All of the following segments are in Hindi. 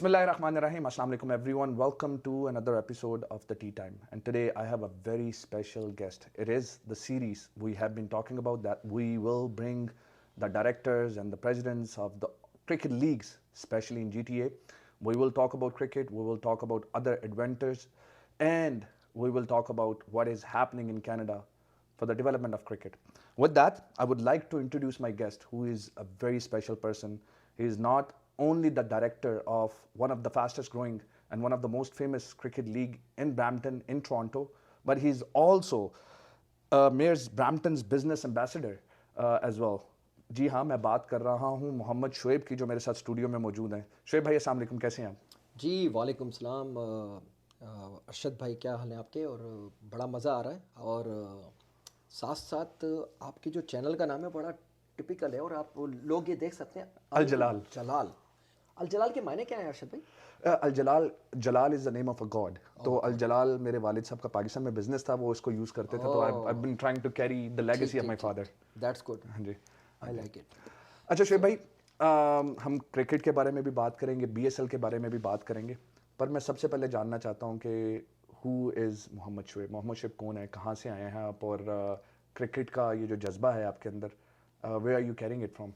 Bismillahirrahmanirrahim. Assalamu alaikum everyone. Welcome to another episode of the Tea Time. And today I have a very special guest. It is the series we have been talking about that we will bring the directors and the presidents of the cricket leagues, especially in GTA. We will talk about cricket, we will talk about other adventures, and we will talk about what is happening in Canada for the development of cricket. With that, I would like to introduce my guest, who is a very special person. He is not only the director of one of the fastest growing and one of the most famous cricket league in Brampton, in Toronto, but he's also Mayor's Brampton's business ambassador as well. जी हाँ, मैं बात कर रहा हूँ मोहम्मद शुएब की, जो मेरे साथ स्टूडियो में मौजूद हैं। शुएब भाई, अस्सलाम वालेकुम, कैसे हैं आप? जी वालेकुम सलाम। अरशद भाई, क्या हाल है आपके? और बड़ा मज़ा आ रहा है। और साथ साथ आपके जो चैनल का नाम है बड़ा टिपिकल है, और आप लोग ये देख सकते हैं अल जलाल। जलाल। अल जलाल के मायने क्या है अरशद भाई? Al Jalal, Jalal is the name of a god. तो अल जलाल मेरे वालिद साहब का पाकिस्तान में बिजनेस था, वो इसको यूज करते थे। तो I have been trying to carry the legacy of my father. That's good, हाँ जी, आई लाइक इट। अच्छा शुएब भाई, हम क्रिकेट के बारे में भी बात करेंगे, बीएसएल के बारे में भी बात करेंगे, पर मैं सबसे पहले जानना चाहता हूँ कि हु इज़ मोहम्मद शुएब? मोहम्मद शुएब कौन है, कहाँ से आए हैं आप, और क्रिकेट का ये जो जज्बा है आपके अंदर, where are you carrying it from?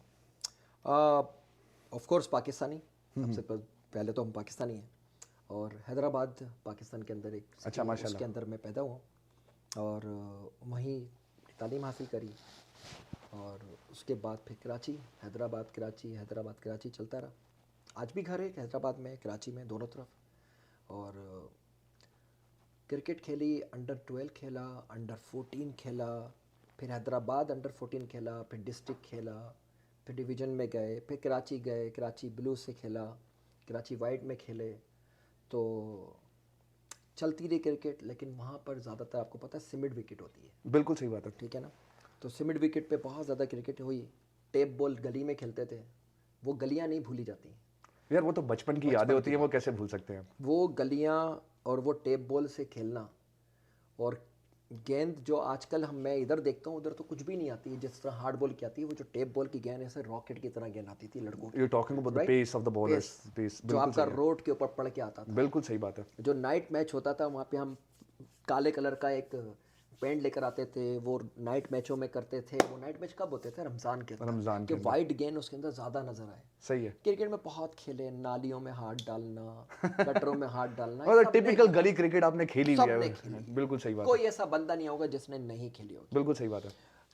Of course Pakistani. सबसे पहले तो हम पाकिस्तानी हैं, और हैदराबाद पाकिस्तान के अंदर एक अच्छा, माशाल्लाह। उसके अंदर मैं पैदा हुआ, और वहीं तालीम हासिल करी, और उसके बाद फिर कराची, हैदराबाद कराची चलता रहा। आज भी घर है हैदराबाद में, कराची में, दोनों तरफ। और क्रिकेट खेली, अंडर 12 खेला, अंडर 14 खेला, फिर हैदराबाद अंडर 14 खेला, फिर डिस्ट्रिक्ट खेला, फिर डिवीज़न में गए, फिर कराची गए, कराची ब्लू से खेला, कराची वाइट में खेले। तो चलती रही क्रिकेट, लेकिन वहाँ पर ज़्यादातर आपको पता है सिमिड विकेट होती है। बिल्कुल सही बात है। ठीक है ना? तो सिमिड विकेट पे बहुत ज़्यादा क्रिकेट हुई। टेप बॉल गली में खेलते थे, वो गलियाँ नहीं भूली जाती। यार वो तो बचपन की यादें होती हैं, वो कैसे भूल सकते हैं? वो गलियाँ और वो टेप बॉल से खेलना, और गेंद जो आजकल मैं इधर देखता हूँ, उधर तो कुछ भी नहीं आती है जिस तरह हार्ड बॉल की आती है। वो जो टेप बॉल की गेंद ऐसे रॉकेट की तरह गेंद आती थी लड़कों की। You talking about the pace of the bowlers, pace, जो बिल्कुल आपका सही है। रोड के ऊपर पड़ के आता था। बिल्कुल सही बात है। जो नाइट मैच होता था, वहाँ पे हम काले कलर का एक पेंट लेकर आते थे, वो नाइट मैचों में करते थे। वो नाइट मैच कब होते थे? रमज़ान के अंदर, रमजान कि के अंदर। वाइट गेंद उसके अंदर ज़्यादा नजर आए। सही है। क्रिकेट में बहुत खेले, नालियों में हाथ डालना, गटरों में हाथ डालना, और सबने टिपिकल खेला। गली क्रिकेट आपने खेली भी सबने है। खेली। बिल्कुल सही बात कोई है। ऐसा बंदा नहीं होगा जिसने नहीं खेली होगी। बिल्कुल सही बात है।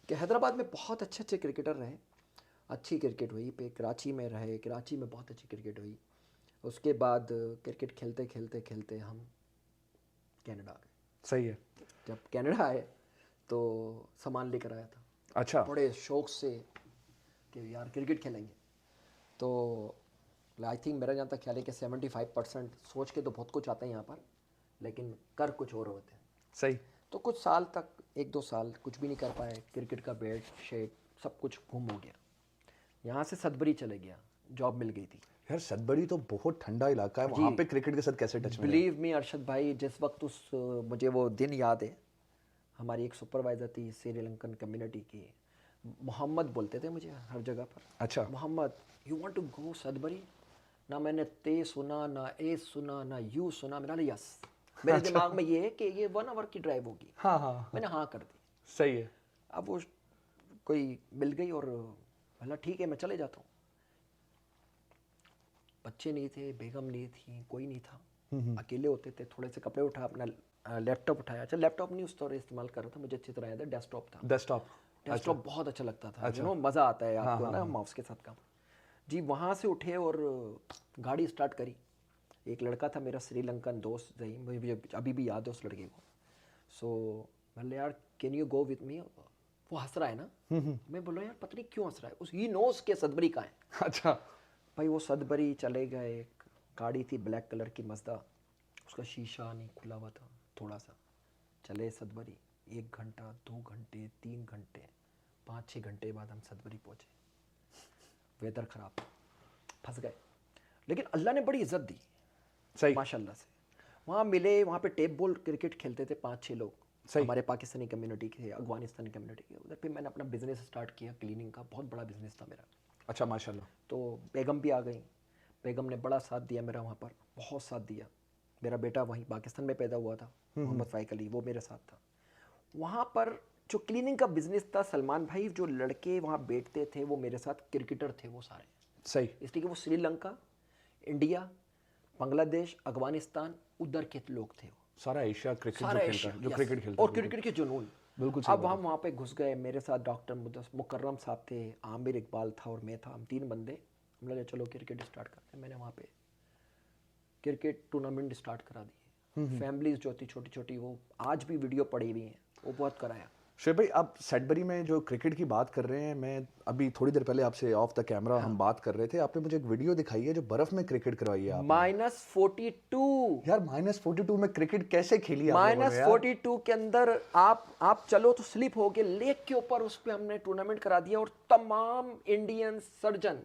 कि हैदराबाद में बहुत अच्छे अच्छे क्रिकेटर रहे, अच्छी क्रिकेट हुई। पे कराची में रहे, कराची में बहुत अच्छी क्रिकेट हुई। उसके बाद क्रिकेट खेलते खेलते खेलते हम कनाडा आ गए। सही है। जब कनाडा आए तो सामान लेकर आया था, अच्छा, बड़े शौक से कि यार क्रिकेट खेलेंगे। तो आई थिंक मेरा जहाँ तक ख्याल है कि 75% सोच के तो बहुत कुछ आता है यहाँ पर, लेकिन कर कुछ और होते हैं। सही। तो कुछ साल तक, 1-2 साल कुछ भी नहीं कर पाए। क्रिकेट का बैट शेट सब कुछ गुम हो गया। यहाँ से सदबरी चले गया, जॉब मिल गई थी। यार सदबरी तो बहुत ठंडा इलाका है, वहाँ पे क्रिकेट के साथ कैसे टच में रहे? बिलीव मी अरशद भाई, जिस वक्त मुझे वो दिन याद है, हमारी एक सुपरवाइज़र थी श्रीलंकन कम्युनिटी की, मोहम्मद बोलते थे मुझे हर जगह पर। अच्छा। Mohammed, you want to go Sudbury? ना मैंने ते सुना, ना ए सुना, ना यू सुना। मैंने कहा यस। मेरे दिमाग में ये है कि ये 1 आवर की ड्राइव होगी। हाँ हाँ, मैंने हाँ कर दी। सही है। अब वो कोई मिल गई, और बोला ठीक है मैं चले जाता हूँ। बच्चे नहीं थे, बेगम नहीं थी, कोई नहीं था, अकेले होते थे। थोड़े से कपड़े उठा, अपना लैपटॉप उठाया। अच्छा, लैपटॉप नहीं उस तरह इस्तेमाल कर रहा था, मुझे अच्छी तरह याद है, डेस्कटॉप था। डेस्कटॉप। डेस्कटॉप बहुत अच्छा लगता था, यू नो, मज़ा आता है आपको ना माउस के साथ काम। जी, वहाँ से उठे और गाड़ी स्टार्ट करी। एक लड़का था मेरा श्रीलंकन दोस्त, जही मुझे अभी भी याद है उस लड़के को। सो मैंने यार can you go with me? वो हंस रहा है ना। मैं बोला यार पता नहीं क्यों हंस रहा है, उस ही नोस के सदबरी का है। अच्छा। भाई वो सदबरी चले गए। गाड़ी थी ब्लैक कलर की मज़दा, उसका शीशा नहीं खुला हुआ था थोड़ा सा। चले सदबरी, 1 घंटा, 2 घंटे, 3 घंटे, 5-6 घंटे बाद हम सदबरी पहुँचे। वेदर ख़राब, फंस गए। लेकिन अल्लाह ने बड़ी इज़्ज़त दी, सही। माशाल्लाह से। वहाँ मिले, वहाँ पे टेप बॉल क्रिकेट खेलते थे 5-6 लोग, सही। हमारे पाकिस्तानी कम्युनिटी के, अफगानिस्तानी कम्युनिटी के। उधर पे मैंने अपना बिज़नेस स्टार्ट किया, क्लीनिंग का बहुत बड़ा बिज़नेस था मेरा। अच्छा, माशाल्लाह। तो बेगम भी आ गई। बेगम ने बड़ा साथ दिया मेरा वहाँ पर, बहुत साथ दिया। मेरा बेटा वहीं पाकिस्तान में पैदा हुआ था, मोहम्मद फ़ाइक अली, वो मेरे साथ था। वहाँ पर जो क्लीनिंग का बिजनेस था, सलमान भाई जो लड़के वहाँ बैठते थे वो मेरे साथ क्रिकेटर थे वो सारे। सही। इसलिए कि वो श्रीलंका, इंडिया, बांग्लादेश, अफगानिस्तान उधर के लोग थे वो। सारा एशिया क्रिकेट जो सारा खेलता एशिया, है, जो yes, क्रिकेट खेलता और है, क्रिकेट के जुनून। बिल्कुल सही अब बात हम वहाँ पे घुस गए, मेरे साथ डॉक्टर मुकर्रम साहब थे, आमिर इकबाल था और मैं था, हम 3 बंदे। हम लगे चलो क्रिकेट स्टार्ट करते हैं। मैंने वहाँ पे क्रिकेट टूर्नामेंट स्टार्ट करा दिए। फैमिलीज जो थी छोटी छोटी, वो आज भी वीडियो पड़ी हुई हैं, वो बहुत कराया। शुएब भाई, आप सेडबरी में जो क्रिकेट की बात कर रहे हैं, मैं अभी थोड़ी देर पहले आपसे ऑफ द कैमरा हम बात कर रहे थे, आपने मुझे एक वीडियो दिखाई है जो बर्फ में क्रिकेट करवाई है आपने। -42 यार -42 में क्रिकेट कैसे खेली आप लोगों ने यार? -42 के अंदर आप चलो तो स्लिप हो गए, लेक के ऊपर उस पे हमने टूर्नामेंट करा दिया। और तमाम इंडियन सर्जन,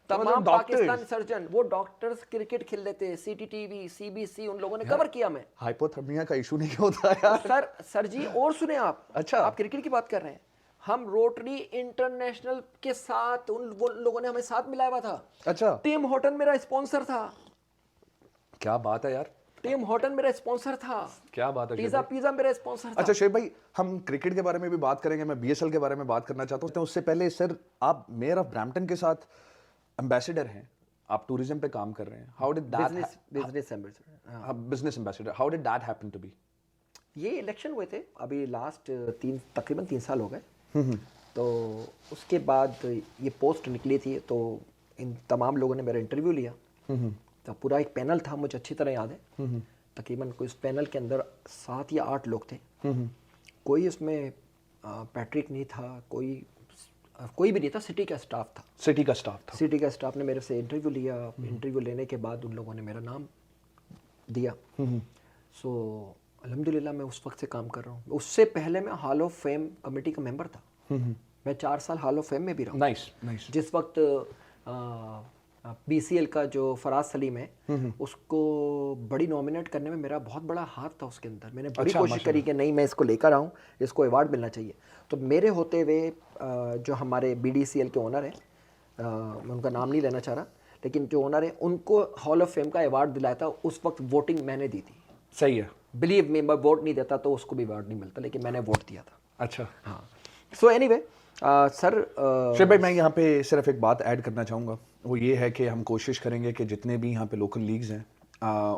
तमाम पाकिस्तान सर्जन, वो डॉक्टर्स क्रिकेट खेल रहे थे। CTTV, CBC, उन लोगों ने कवर किया। मैं हाइपोथर्मिया का इशू नहीं होता यार? सर जी, और सुने आप। अच्छा, आप क्रिकेट की बात कर रहे हैं, हम रोटरी इंटरनेशनल के साथ वो लोगों ने हमें साथ मिलाया हुआ था। अच्छा, टिम हॉटन मेरा स्पॉन्सर था। क्या बात है यार, टिम हॉटन मेरा स्पॉन्सर था। क्या बात है। पिज़्ज़ा मेरा स्पॉन्सर था। अच्छा शुएब भाई, हम क्रिकेट के बारे में भी बात करेंगे, मैं BSL के बारे में बात करना चाहता हूँ। तो उससे पहले सर, आप मेयर ऑफ ब्रैम्पटन के साथ एम्बेसडर हैं, आप टूरिज्म पे काम कर रहे हैं। How did that business ambassador, business ambassador, how did that happen to be? ये इलेक्शन हुए थे अभी लास्ट तकरीबन 3 साल हो गए। तो उसके बाद ये पोस्ट निकली थी, तो इन तमाम लोगों ने मेरा इंटरव्यू लिया। तो पूरा एक पैनल था, मुझे अच्छी तरह याद है। तकरीबन कोई उस पैनल के अंदर 7 या 8 लोग थे। कोई उसमें पैट्रिक नहीं था, कोई भी नहीं था, सिटी का स्टाफ था। सिटी का स्टाफ था। सिटी का स्टाफ ने मेरे से इंटरव्यू लिया। इंटरव्यू लेने के बाद उन लोगों ने मेरा नाम दिया। सो अल्हम्दुलिल्लाह मैं उस वक्त से काम कर रहा हूँ। उससे पहले मैं हॉल ऑफ फेम कमेटी का मेंबर था। मैं 4 साल हॉल ऑफ फेम में भी रहा। Nice nice. जिस वक्त BCL का जो फराज सलीम है, उसको बड़ी नॉमिनेट करने में मेरा बहुत बड़ा हाथ था उसके अंदर। मैंने बड़ी कोशिश करी कि नहीं, मैं इसको लेकर आऊँ, इसको अवार्ड मिलना चाहिए। तो मेरे होते हुए जो हमारे BDCL के ओनर हैं, मैं उनका नाम नहीं लेना चाह रहा, लेकिन जो ओनर है उनको हॉल ऑफ फेम का अवार्ड दिलाया था। उस वक्त वोटिंग मैंने दी थी। सही है। बिलीव मी, मैं वोट नहीं देता तो उसको भी अवार्ड नहीं मिलता, लेकिन मैंने वोट दिया था। अच्छा, हाँ। सो एनीवे सर, शुएब भाई मैं यहाँ पे सिर्फ एक बात ऐड करना चाहूँगा, वो ये है कि हम कोशिश करेंगे कि जितने भी यहाँ पे लोकल लीग्स हैं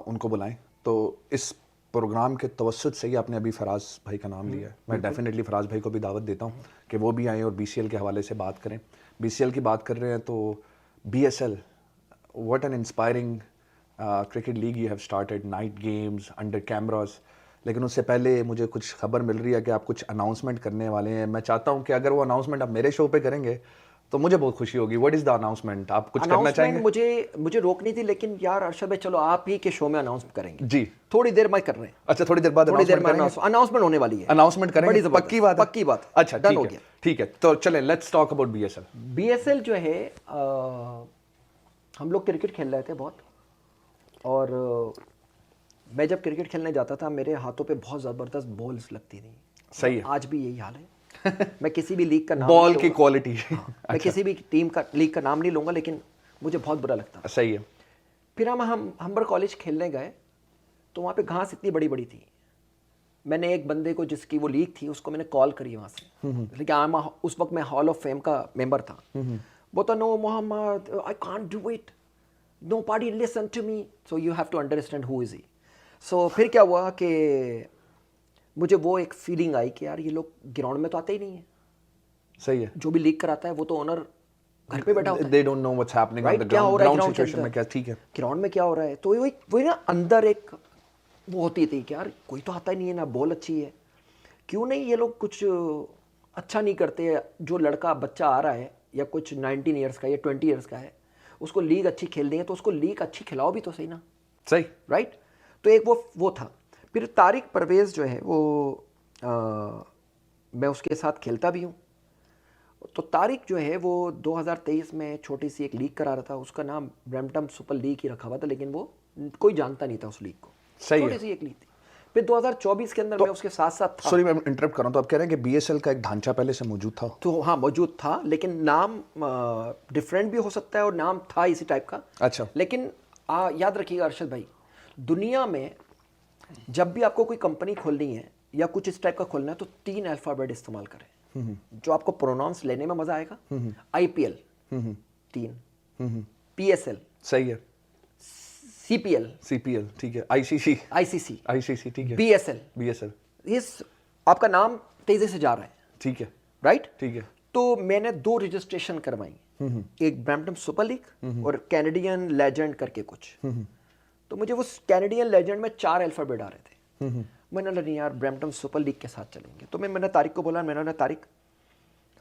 उनको बुलाएं। तो इस प्रोग्राम के तवस्सुत से ही आपने अभी फराज भाई का नाम लिया है, मैं डेफिनेटली फराज भाई को भी दावत देता हूँ कि वो भी आएँ और BCL के हवाले से बात करें। BCL की बात कर रहे हैं तो BSL, what an inspiring cricket league you have started, night games under cameras. लेकिन उससे पहले मुझे कुछ खबर मिल रही है कि आप कुछ अनाउंसमेंट करने वाले हैं। मैं चाहता हूं कि अगर वो अनाउंसमेंट आप मेरे शो पे करेंगे तो मुझे बहुत खुशी होगी। What is the announcement? आप कुछ करना चाहेंगे? मुझे रोकनी थी, लेकिन यार अरशद भाई, चलो आप ही के शो में अनाउंस करेंगे। जी, थोड़ी देर में कर रहे हैं। अच्छा, थोड़ी देर बाद अनाउंसमेंट होने वाली है। अनाउंसमेंट करेंगे, पक्की बात है? पक्की बात। अच्छा, डन हो गया। ठीक है, तो चलें, लेट्स टॉक अबाउट BSL जो है, हम लोग क्रिकेट खेल रहे थे बहुत, और मैं जब क्रिकेट खेलने जाता था मेरे हाथों पे बहुत ज़बरदस्त बॉल्स लगती थी। सही है। आज भी यही हाल है। मैं किसी भी लीग का नाम बॉल की क्वालिटी मैं किसी भी टीम का लीग का नाम नहीं लूँगा, लेकिन मुझे बहुत बुरा लगता। सही है। फिर हम हम्बर कॉलेज खेलने गए, तो वहाँ पे घास इतनी बड़ी बड़ी थी। मैंने एक बंदे को, जिसकी वो लीग थी, उसको मैंने कॉल करी वहाँ से, लेकिन उस वक्त मैं हॉल ऑफ फेम का मेंबर था। वो तो, no Mohammad, I can't do it, nobody listen to me, so you have to understand who is he। सो फिर क्या हुआ कि मुझे वो एक फीलिंग आई कि यार ये लोग ग्राउंड में तो आते ही नहीं है। सही है। जो भी लीग कराता है वो तो ओनर घर पे बैठा होता है। They don't know what's happening on the क्या हो रहा है ground situation में, क्या ठीक है, ग्राउंड में क्या हो रहा है। तो वही ना अंदर एक वो होती थी कि यार कोई तो आता ही नहीं है, ना बॉल अच्छी है, क्यों नहीं ये लोग कुछ अच्छा नहीं करते। जो लड़का बच्चा आ रहा है या कुछ 19 ईयर्स का या 20 ईयर्स का है, उसको लीग अच्छी खेल देंगे तो उसको लीग अच्छी खिलाओ भी तो सही ना। सही, राइट। तो एक वो था। फिर तारिक परवेज़ जो है वो मैं उसके साथ खेलता भी हूँ। तो तारिक जो है वो 2023 में छोटी सी एक लीग करा रहा था, उसका नाम ब्रैम्पटन सुपर लीग ही रखा हुआ था, लेकिन वो कोई जानता नहीं था उस लीग को। सही छोटी है। सी एक लीग थी। फिर 2024 के अंदर मैं उसके साथ साथ था। सॉरी मैं इंटरप्ट कर रहा हूँ, तो आप कह रहे हैं कि बीएसएल का एक ढांचा पहले से मौजूद था? तो हाँ मौजूद था, लेकिन नाम डिफरेंट भी हो सकता है और नाम था इसी टाइप का। अच्छा। लेकिन याद रखिएगा अरशद भाई, दुनिया में जब भी आपको कोई कंपनी खोलनी है या कुछ इस टाइप का खोलना है तो 3 अल्फ़ाबेट इस्तेमाल करें जो आपको प्रोनाउंस लेने में मजा आएगा। IPL 3, PSL सही है, CPL ठीक है, ICC ICC ठीक है, BSL इस आपका नाम तेजी से जा रहा है, ठीक है, राइट? ठीक है। तो मैंने 2 रजिस्ट्रेशन करवाई, एक ब्रैम्पटन सुपर लीग और कैनेडियन लेजेंड करके कुछ। तो मुझे वो कैनेडियन लेजेंड में 4 अल्फ़ाबेट आ रहे थे। मैंने बोला नहीं यार, ब्रैम्पटन सुपर लीग के साथ चलेंगे। तो मैंने तारिक को बोला, मैंने बोला तारिक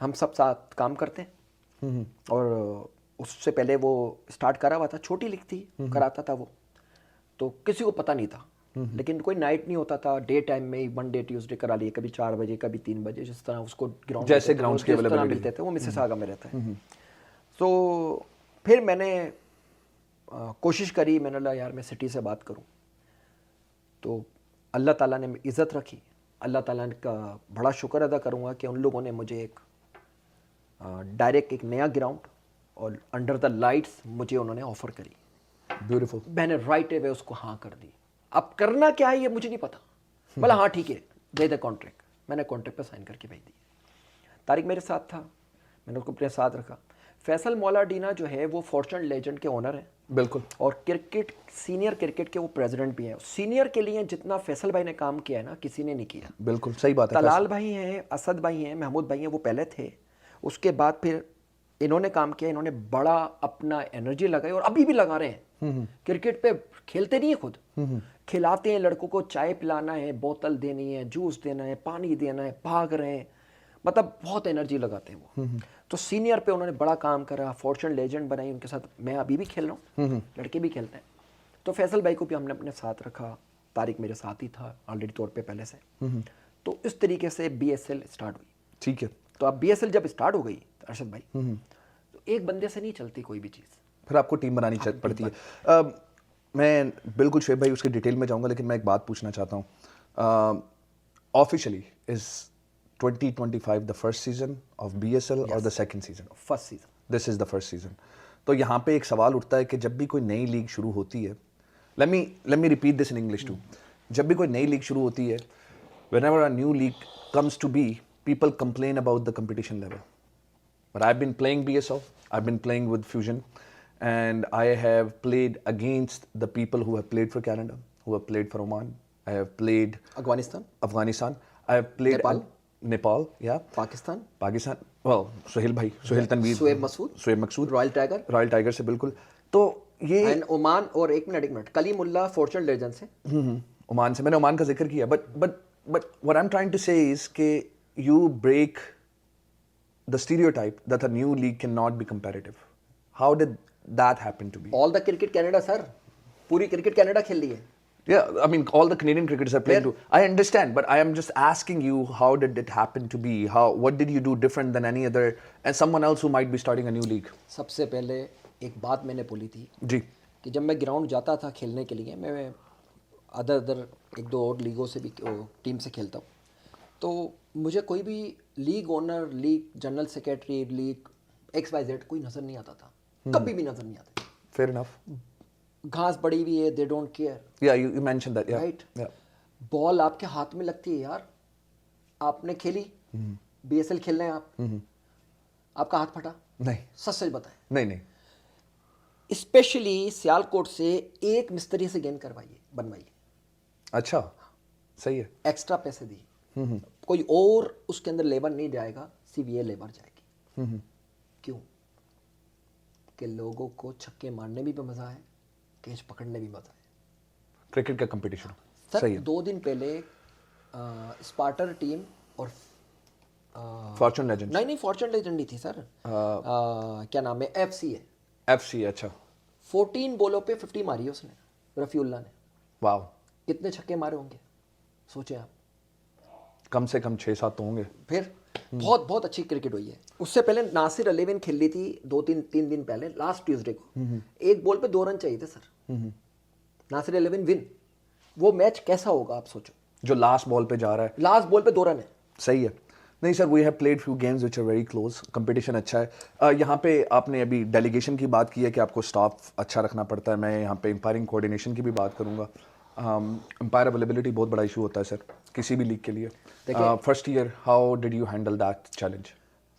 हम सब साथ काम करते हैं। और उससे पहले वो स्टार्ट करा हुआ था, छोटी लीग थी, कराता था वो, तो किसी को पता नहीं था। लेकिन कोई नाइट नहीं होता था, डे टाइम में ही मंडे ट्यूसडे करा लिए, कभी 4 बजे कभी 3 बजे, जिस तरह उसको ग्राउंड जैसे ग्राउंड्स की अवेलेबिलिटी मिलते थे। वो मिसिसागा में रहता है। तो फिर मैंने कोशिश करी, मैंने बोला यार मैं सिटी से बात करूं। तो अल्लाह ताला ने इज़्ज़त रखी, अल्लाह ताला का बड़ा शुक्र अदा करूंगा कि उन लोगों ने मुझे एक डायरेक्ट एक नया ग्राउंड और अंडर द लाइट्स मुझे उन्होंने ऑफर करी। ब्यूटीफुल। मैंने राइट अवे उसको हाँ कर दी। अब करना क्या है ये मुझे नहीं पता, बोला हाँ ठीक है दे दे कॉन्ट्रैक्ट। मैंने कॉन्ट्रैक्ट पे साइन करके भेज दी। तारिक मेरे साथ था, मैंने उसको अपने साथ रखा। फैसल मौलाडीना जो है वो फॉर्चून लेजेंड के ओनर हैं, बिल्कुल, और क्रिकेट सीनियर क्रिकेट के वो प्रेसिडेंट भी हैं। सीनियर के लिए जितना फैसल भाई ने काम किया है ना, किसी ने नहीं किया। बिल्कुल सही बात है। तलाल भाई हैं, असद भाई हैं, महमूद भाई हैं, वो पहले थे। उसके बाद फिर इन्होंने काम किया, इन्होंने बड़ा अपना एनर्जी लगाई और अभी भी लगा रहे हैं। क्रिकेट पे खेलते नहीं है खुद, खिलाते हैं लड़कों को, चाय पिलाना है, बोतल देनी है, जूस देना है, पानी देना है, भाग रहे हैं, मतलब बहुत एनर्जी लगाते हैं वो। तो सीनियर पे उन्होंने बड़ा काम करा, फॉर्चून लेजेंड बनाई उनके साथ। मैं अभी भी खेल रहा हूँ, लड़के भी खेलते हैं। तो फैसल भाई को भी हमने अपने साथ रखा। तारिक मेरे साथ ही था ऑलरेडी तौर पे पहले से। तो इस तरीके से BSL स्टार्ट हुई। ठीक है। तो अब BSL जब स्टार्ट हो गई अरशद भाई, तो एक बंदे से नहीं चलती कोई भी चीज़, फिर आपको टीम बनानी पड़ती है। मैं बिल्कुल शुएब भाई उसके डिटेल में जाऊंगा, लेकिन मैं एक बात पूछना चाहता हूँ। Officially is 2025 the first season of BSL और the second season? First season. This is the first season. तो यहाँ पे एक सवाल उठता है कि जब भी कोई नई लीग शुरू होती है, let me repeat this in English too. जब भी कोई नई लीग शुरू होती है, whenever a new league comes to be, people complain about the competition level. But I've been playing BSL, I've been playing with Fusion, and I have played against the people who have played for Canada, who have played for Oman. I have played Afghanistan. I have played Nepal, yeah. Pakistan. Well, Suhail bhai, Suhail Tanveer, Shoaib Maqsood, Royal Tiger से बिल्कुल। तो ये and ओमान, और एक मिनट कलीमुल्लाह फॉर्चून लेजेंड से। ओमान से, मैंने ओमान का जिक्र किया। but what I'm trying to say is कि you break the stereotype that a new league cannot be competitive. How did that happen to be? All the cricket Canada sir, पूरी क्रिकेट कनाडा खेल ली है। Yeah, I mean, all the Canadian cricketers have played too. I understand, but I am just asking you, how did it happen to be? What did you do different than any other, and someone else who might be starting a new league? सबसे पहले एक बात मैंने बोली थी जी, कि जब मैं ग्राउंड जाता था खेलने के लिए, मैं अदर एक दो और लीगों से भी टीम से खेलता हूँ, तो मुझे कोई भी league owner, league general secretary, league XYZ कोई नज़र नहीं आता था, कभी भी नज़र नहीं आता। fair enough. घास पड़ी हुई है, they don't care. Yeah, you mentioned that. Yeah, right. yeah. Ball आपके हाथ में लगती है यार, आपने खेली, BSL खेल रहे हैं आप, आपका हाथ फटा? नहीं, सच बताएं। नहीं। स्पेशली सियालकोट से एक मिस्त्री से गेंद करवाइए, बनवाइए। अच्छा, सही है। एक्स्ट्रा पैसे दिए, कोई और उसके अंदर लेबर नहीं जाएगा, सिर्फ ये लेबर जाएगी। क्यों? कि लोगों को छक्के मारने में भी मजा है, कैच पकड़ने भी मजा है। क्रिकेट का कंपटीशन सर सही है। 2 दिन पहले स्पार्टर टीम और फॉर्चून लेजेंड्स, नहीं फॉर्चून लेजेंड नहीं थी सर, क्या नाम है, FC है। FC, अच्छा। 14 बॉलों पे 50 मारी है उसने, रफीउल्लाह ने। वाह, कितने छक्के मारे होंगे सोचे आप? कम से कम 6-7 तो होंगे। फिर बहुत अच्छी क्रिकेट हुई है। उससे पहले नासिर 11 खेल ली थी 2-3 दिन पहले, लास्ट ट्यूसडे को। एक बॉल पे 2 रन चाहिए थे सर, नासिर 11 विन। वो मैच कैसा होगा आप सोचो। जो लास्ट बॉल पे जा रहा है। लास्ट बॉल पे 2 रन है। सही है। नहीं sir, we have played few games which are very close, competition अच्छा है। यहाँ पे आपने अभी डेलीगेशन की बात की है कि आपको स्टाफ अच्छा रखना पड़ता है। मैं यहाँ पे एम्पायरिंग कोऑर्डिनेशन की भी बात करूँगा। एम्पायर अवेलेबिलिटी बहुत बड़ा इशू होता है सर किसी भी लीग के लिए। First year how did you handle that challenge?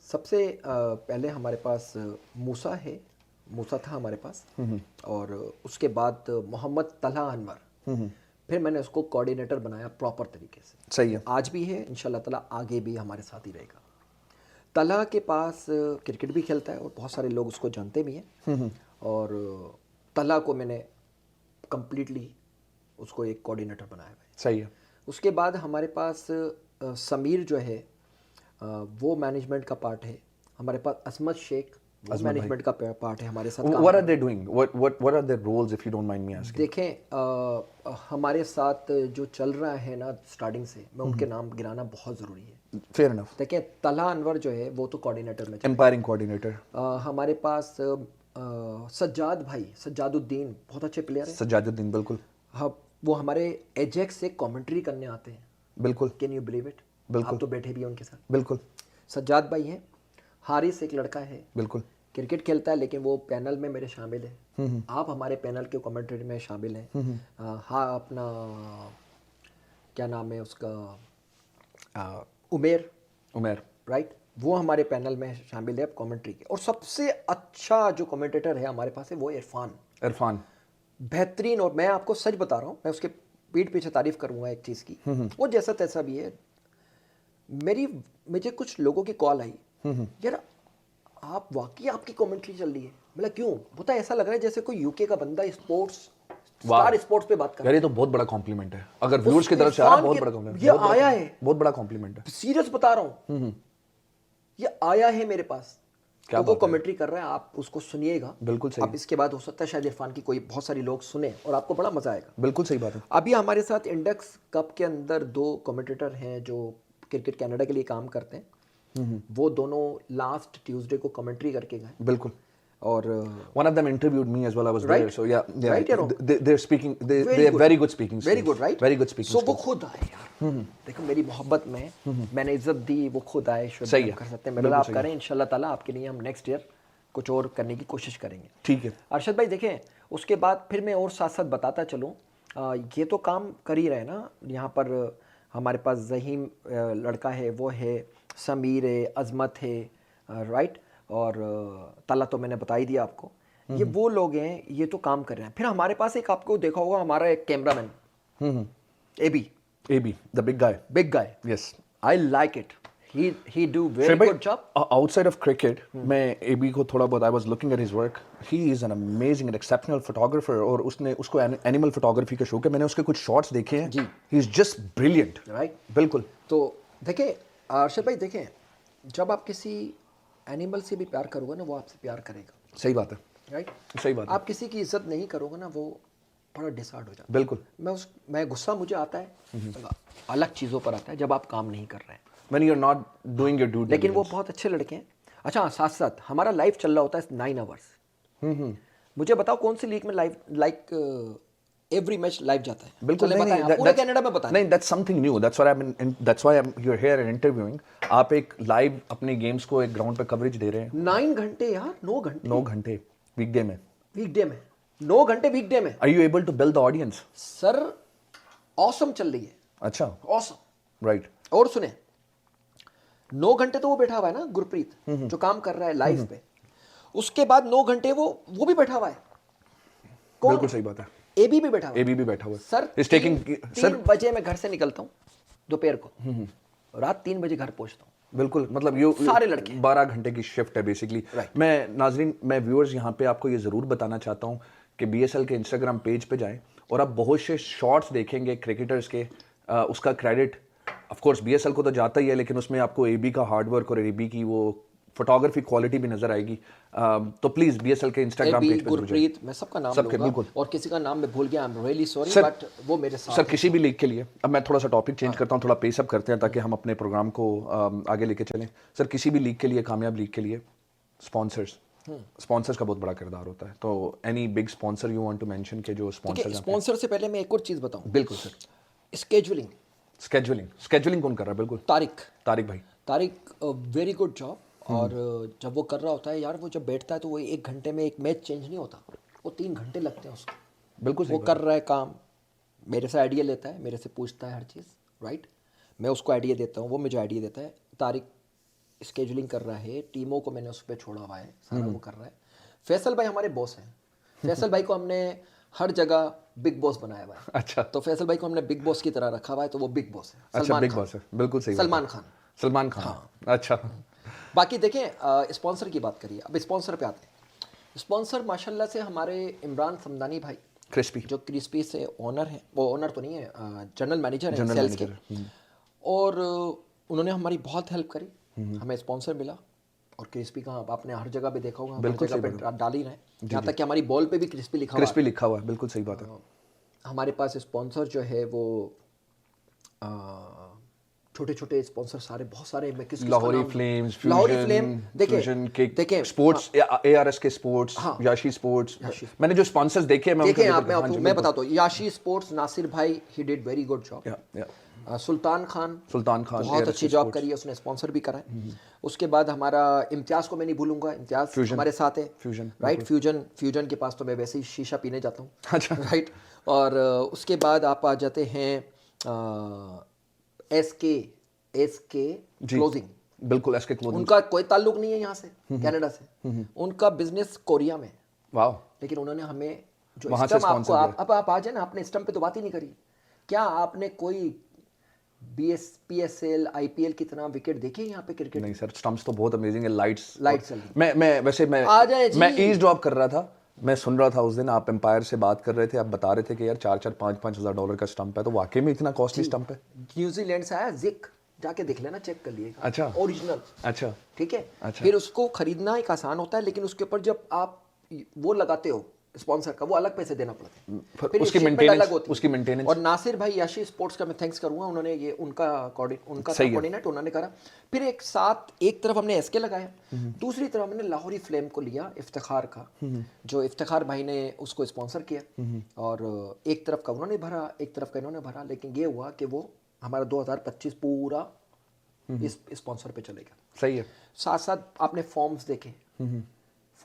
सबसे पहले हमारे पास मूसा था हमारे पास, और उसके बाद मोहम्मद तलहा अनवर, फिर मैंने उसको कोऑर्डिनेटर बनाया प्रॉपर तरीके से। सही है। आज भी है, इंशाल्लाह ताला आगे भी हमारे साथ ही रहेगा। तलहा के पास क्रिकेट भी खेलता है और बहुत सारे लोग उसको जानते भी हैं, और तलहा को मैंने कंप्लीटली उसको एक कोऑर्डिनेटर बनाया है। सही है। उसके बाद हमारे पास समीर जो है वो मैनेजमेंट का पार्ट है। हमारे पास असमत शेख वो मैनेजमेंट का पार्ट है हमारे साथ। What are they doing? What are their roles if you don't mind me asking? देखें, हमारे साथ जो चल रहा है ना स्टार्टिंग से, मैं उनके नाम गिराना बहुत ज़रूरी है। Fair enough. देखें, तलहा अनवर जो है वो तो कोऑर्डिनेटर में Empiring coordinator. हमारे पास सज्जाद भाई, सज्जादुद्दीन बहुत अच्छे प्लेयर हैं। सज्जादुद्दीन, बिल्कुल हाँ, वो हमारे एजेक्स से कमेंट्री करने आते हैं। बिल्कुल। Can you believe it? बिल्कुल। आप तो बैठे भी हैं उनके साथ। बिल्कुल। सज्जाद भाई हैं। हारिस एक लड़का है, बिल्कुल। क्रिकेट खेलता है लेकिन वो पैनल में मेरे शामिल है। आप हमारे पैनल के कमेंट्री में शामिल हैं। हाँ, अपना क्या नाम है उसका, उमेर, राइट, वो हमारे पैनल में शामिल है कमेंट्री के। और सबसे अच्छा जो कमेंटेटर है हमारे पास है वो इरफान, बेहतरीन। और मैं आपको सच बता रहा हूँ, मैं उसके पीठ पीछे तारीफ करूँगा एक चीज़ की, वो जैसा तैसा भी है। मुझे कुछ लोगों की कॉल आई, यार आप वाकई आपकी कमेंट्री चल रही है। मतलब क्यों? पता है, ऐसा लग रहा है जैसे कोई यूके का बंदा स्टार स्पोर्ट्स पे बात कर रहा है। यार ये तो बहुत बड़ा कॉम्प्लीमेंट है। अगर व्यूअर्स की तरफ से आ रहा है, बहुत बड़ा कॉम्प्लीमेंट। ये आया है, बहुत बड़ा कॉम्प्लीमेंट है। सीरियस बता रहा हूँ, ये आया है मेरे पास। क्या तो वो कमेंट्री कर रहा है, आप उसको सुनिएगा। बिल्कुल सही। अब इसके बाद हो सकता है शायद इरफान की कोई बहुत सारी लोग सुने और आपको बड़ा मजा आएगा। बिल्कुल सही बात है। अभी हमारे साथ इंडेक्स कप के अंदर 2 कमेंटेटर हैं जो क्रिकेट कनाडा के लिए काम करते हैं। वो दोनों लास्ट ट्यूसडे को कमेंट्री करके गए। बिल्कुल। और one of them interviewed me as well. I was there, Right. so yeah, Right, yeah. they're speaking. They have very good speaking skills. Very good, right, Very good speaking सो वो skills. खुद आए यार। देखो मेरी मोहब्बत में मैंने इज्जत दी, वो खुद आए। शुभ सही है। कर सकते हैं मेरे आप करें, इंशाल्लाह ताला आपके लिए हम नेक्स्ट ईयर कुछ और करने की कोशिश करेंगे। ठीक है। अरशद भाई देखें, उसके बाद फिर मैं और साथ साथ बताता चलूँ, ये तो काम कर ही रहे ना। यहाँ पर हमारे पास जहीम लड़का है, वो है, समीर है, अजमत है, राइट, और ताला तो मैंने बता ही दिया आपको। ये वो लोग हैं, ये तो काम कर रहे हैं। फिर हमारे पास एक, आपको देखा होगा, हमारा एक cameraman AB, the big guy. Big guy. Yes. I like it, he do very Shoaib bhai, good job. outside of cricket, मैं AB को थोड़ा बहुत, I was looking at his work. He is an amazing and exceptional photographer. और उसको एनिमल फोटोग्राफी का शौक है। मैंने उसके कुछ शॉट्स देखे हैं। जी। He is just brilliant. Right, बिल्कुल। तो देखें अरशद भाई, देखें जब आप किसी एनिमल से भी प्यार करोगे ना, वो आपसे प्यार करेगा। सही बात है। राइट, सही बात है। आप किसी की इज्जत नहीं करोगे ना, वो बड़ा डिसहार्ड हो जाता है। बिल्कुल। मैं गुस्सा मुझे आता है अलग चीज़ों पर आता है, जब आप काम नहीं कर रहे हैं। When you're not doing your due लेकिन वो diligence. बहुत अच्छे लड़के हैं। अच्छा, साथ साथ हमारा लाइव चल रहा होता है 9 आवर्स। मुझे बताओ कौन सी लीग में लाइव एवरी मैच लाइव जाता है? बिल्कुल चले नहीं, बताएं, पूरे कनाडा में बताएं। नहीं, that's something new. That's why you're here and interviewing. आप एक लाइव अपने गेम्स को एक ग्राउंड पे कवरेज दे रहे हैं। 9 घंटे यार, 9 घंटे 9 घंटे वीकडे में। वीकडे में 9 घंटे वीकडे में। Are you able to build the audience? Sir awesome चल रही है, अच्छा, ऑसम। राइट। और सुने, 9 घंटे तो वो बैठा हुआ है ना, गुरप्रीत जो काम कर रहा है लाइव पे। उसके बाद 9 घंटे वो भी बैठा हुआ है। कौन? बिल्कुल सही बात है। AB भी बैठा हुआ है। AB भी बैठा हुआ है। सर He's taking 3 बजे मैं घर से निकलता हूँ दोपहर को, रात 3 बजे घर पहुंचता हूँ। बिल्कुल, मतलब ये सारे लड़के 12 घंटे की शिफ्ट है बेसिकली। Right. मैं नाजरीन, मैं व्यूअर्स यहाँ पे आपको ये ज़रूर बताना चाहता हूँ कि BSL के इंस्टाग्राम पेज पे जाएं और आप बहुत से शॉट्स देखेंगे क्रिकेटर्स के। उसका क्रेडिट ऑफ कोर्स BSL को तो जाता ही है, लेकिन उसमें आपको AB का हार्डवर्क और AB की वो फोटोग्राफी क्वालिटी भी नजर आएगी। तो प्लीज BSL के इंस्टाग्राम पेज पे गुरप्रीत, मैं सबका नाम सबके लूंगा, बिल्कुल। और किसी का नाम मैं भूल गया, I am really sorry, sir- but वो मेरे साथ सर है। किसी भी लीग के लिए, अब मैं थोड़ा सा टॉपिक चेंज करता हूँ, थोड़ा पेस अप करते हैं ताकि हम अपने प्रोग्राम को आगे लेके चलें। सर किसी भी लीग के लिए, कामयाब लीग के लिए, स्पॉन्सर्स का बहुत बड़ा किरदार होता है। तो any big sponsor you want to mention के जो ठीक है, स्पॉन्सर? स्पॉन्सर से पहले मैं एक और चीज़ बताऊं। बिल्कुल सर। स्केजुलिंग, स्केजुलिंग कौन कर रहा है? बिल्कुल तारिक भाई। Tariq very good job. और जब वो कर रहा होता है यार, वो जब बैठता है तो वो 1 घंटे में एक मैच चेंज नहीं होता, वो 3 घंटे लगते हैं उसको। बिल्कुल वो कर रहा है काम, मेरे से आइडिया लेता है, मेरे से पूछता है हर चीज़, राइट। मैं उसको आइडिया देता हूँ, वो मुझे आइडिया देता है। तारिक स्केजुलिंग कर रहा है, टीमों को मैंने उस पर छोड़ा हुआ है, सारा वो कर रहा है। फैसल भाई हमारे बॉस हैं। फैसल भाई को हमने हर जगह बिग बॉस बनाया हुआ है। अच्छा, तो फैसल भाई को हमने बिग बॉस की तरह रखा हुआ है, तो वो बिग बॉस है। अच्छा, बिग बॉस है, बिल्कुल सही बात है। सलमान खान। हाँ। अच्छा, बाकी देखें, स्पॉन्सर की बात करिए, अब स्पॉन्सर पे आते हैं। स्पॉन्सर माशाल्लाह से हमारे इमरान समदानी भाई, क्रिस्पी जो क्रिस्पी से ओनर हैं, वो ओनर तो नहीं है, जनरल मैनेजर हैं सेल्स के। और उन्होंने हमारी बहुत हेल्प करी, हमें स्पॉन्सर मिला। और क्रिस्पी का आपने हर जगह पे देखा होगा, हर जगह पे डाल ही रहे हैं, यहाँ तक कि हमारी बॉल पे भी क्रिस्पी लिखा हुआ है। बिल्कुल सही बात है। हमारे पास स्पॉन्सर जो है वो छोटे छोटे स्पॉन्सर सारे, बहुत सारे। मैं किस लाहौरी फ्लेम्स, देखिए स्पोर्ट्स, ARS के स्पोर्ट्स, याशी स्पोर्ट्स। मैंने जो स्पॉन्सर्स देखे मैं बताता हूँ। याशी स्पोर्ट्स, नासिर भाई, he did very good job. Sultan Khan बहुत अच्छी जॉब करी है, उसने स्पॉन्सर भी करा है। उसके बाद हमारा इम्तियाज को मैं नहीं भूलूंगा, इम्तियाज हमारे साथ है, राइट। फ्यूजन के पास तो मैं वैसे ही शीशा पीने जाता हूँ, अच्छा, राइट। और उसके बाद आप आ जाते हैं SK क्लोजिंग। बिल्कुल, SK क्लोजिंग। उनका कोई ताल्लुक नहीं है यहाँ से, कनाडा से। उनका बिजनेस कोरिया में, वाह। लेकिन उन्होंने हमें जो वहाँ स्टम्प आपको अब आप आ जाए ना, आपने स्टम्प पे तो बात ही नहीं करी। क्या आपने कोई PSL IPL की तरह विकेट देखे यहाँ पे क्रिकेट? नहीं सर, स्टम्प्स तो बहुत अमेजिंग है। लाइट्स चल रही। मैं आ जाए जी। मैं ईस्ट ड्रॉप कर रहा था, मैं सुन रहा था उस दिन आप एम्पायर से बात कर रहे थे, आप बता रहे थे कि यार 4-4, 5-5 हज़ार डॉलर का स्टंप है, तो वाकई में इतना कॉस्टली स्टंप है? न्यूजीलैंड से आया, जिक जाके देख लेना, चेक कर लिएगा। अच्छा, ओरिजिनल। अच्छा, ठीक है। अच्छा। फिर उसको खरीदना एक आसान होता है, लेकिन उसके ऊपर जब आप वो लगाते हो स्पॉन्सर का, वो अलग पैसे देना पड़ते हैं, फिर उसकी मेंटेनेंस। और नासिर भाई याशी स्पोर्ट्स का मैं थैंक्स करूंगा, उन्होंने ये उनका कोऑर्डिनेट उन्होंने करा। फिर एक तरफ हमने SK लगाया, दूसरी तरफ हमने लाहौरी फ्लेम को लिया, इफ्तिखार का, जो इफ्तिखार भाई ने उसको स्पॉन्सर किया। और एक तरफ का उन्होंने भरा, एक तरफ का इन्होंने भरा, लेकिन ये हुआ कि वो हमारा 2025 पूरा इस स्पॉन्सर पे चलेगा। सही है। साथ साथ आपने फॉर्म्स देखे,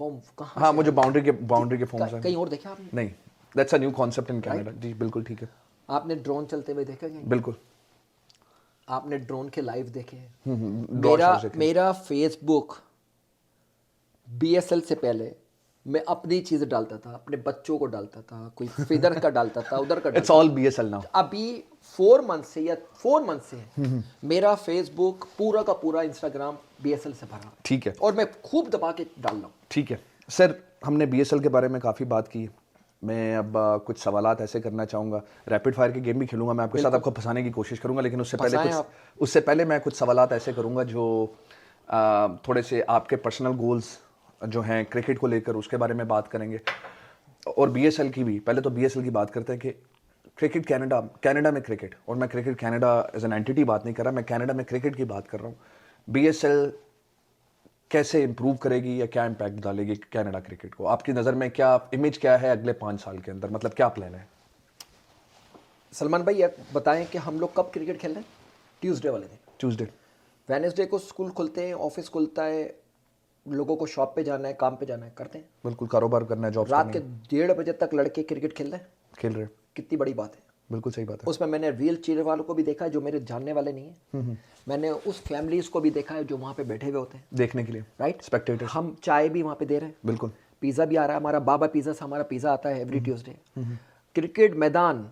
फॉर्म कहाँ? हाँ, मुझे बाउंड्री के फॉर्म्स हैं। कहीं और देखा आपने? नहीं, that's a new concept in Canada. जी बिल्कुल ठीक है। आपने ड्रोन चलते हुए देखा कहीं? बिल्कुल। आपने ड्रोन के लाइव देखे हैं? मेरा फेसबुक BSL से पहले मैं अपनी चीज़ डालता था, अपने बच्चों को डालता था, कोई फिदर का डालता था, उधर का। It's all BSL now. अभी 4 मंथ से मेरा फेसबुक पूरा का पूरा, इंस्टाग्राम BSL से भरा। ठीक है। और मैं खूब दबा के डाल रहा हूँ। ठीक है सर, हमने BSL के बारे में काफ़ी बात की। मैं अब कुछ सवालात ऐसे करना चाहूँगा, रैपिड फायर की गेम भी खेलूंगा मैं आपके साथ, आपको फंसाने की कोशिश करूँगा, लेकिन उससे पहले मैं कुछ सवालात ऐसे करूँगा जो थोड़े से आपके पर्सनल गोल्स जो हैं क्रिकेट को लेकर, उसके बारे में बात करेंगे। और BSL की भी, पहले तो BSL की बात करते हैं कि क्रिकेट कनाडा में क्रिकेट, और मैं cricket Canada as an entity बात नहीं कर रहा, मैं कनाडा में क्रिकेट की बात कर रहा हूँ। BSL कैसे इंप्रूव करेगी या क्या इम्पैक्ट डालेगी कनाडा क्रिकेट को? आपकी नज़र में क्या इमेज क्या है अगले 5 साल के अंदर, मतलब क्या प्लान है? सलमान भाई बताएं कि हम लोग कब क्रिकेट खेल रहे हैं? ट्यूसडे वाले दिन। ट्यूसडे। वेडनेसडे को स्कूल खुलते हैं, ऑफिस खुलता है, लोगों को शॉप पे जाना है, काम पे जाना है, करते हैं। बिल्कुल, कारोबार करना है, जॉब। रात के 1:30 बजे तक लड़के क्रिकेट खेल रहे हैं। कितनी बड़ी बात है। बिल्कुल सही बात है। उसमें मैंने रियल चीज़ वालों को भी देखा है जो मेरे जानने वाले नहीं है। मैंने उस फैमिलीज को भी देखा है जो वहाँ पे बैठे हुए होते हैं देखने के लिए, राइट, स्पेक्टेटर्स। हम चाय भी वहाँ पे दे रहे हैं। बिल्कुल। पिज़्ज़ा भी आ रहा है, हमारा बाबा पिज़्ज़ा से हमारा पिज़्ज़ा आता है एवरी ट्यूसडे। क्रिकेट मैदान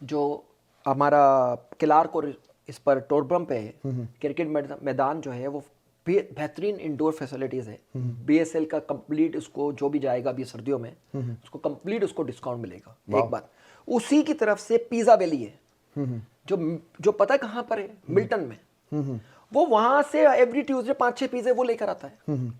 जो हमारा किलार को इस पर टोरब्रम पे है, क्रिकेट मैदान जो है वो बेहतरीन इंडोर फैसिलिटीज़ है। BSL का कंप्लीट, उसको जो भी जाएगा अभी सर्दियों में उसको कंप्लीट उसको डिस्काउंट मिलेगा। एक बात, उसी की तरफ से पिज़्ज़ा वैली है जो पता है कहाँ पर है? मिल्टन में। वो वहां से एवरी ट्यूसडे 5-6 पिज़्ज़े वो लेकर आता है।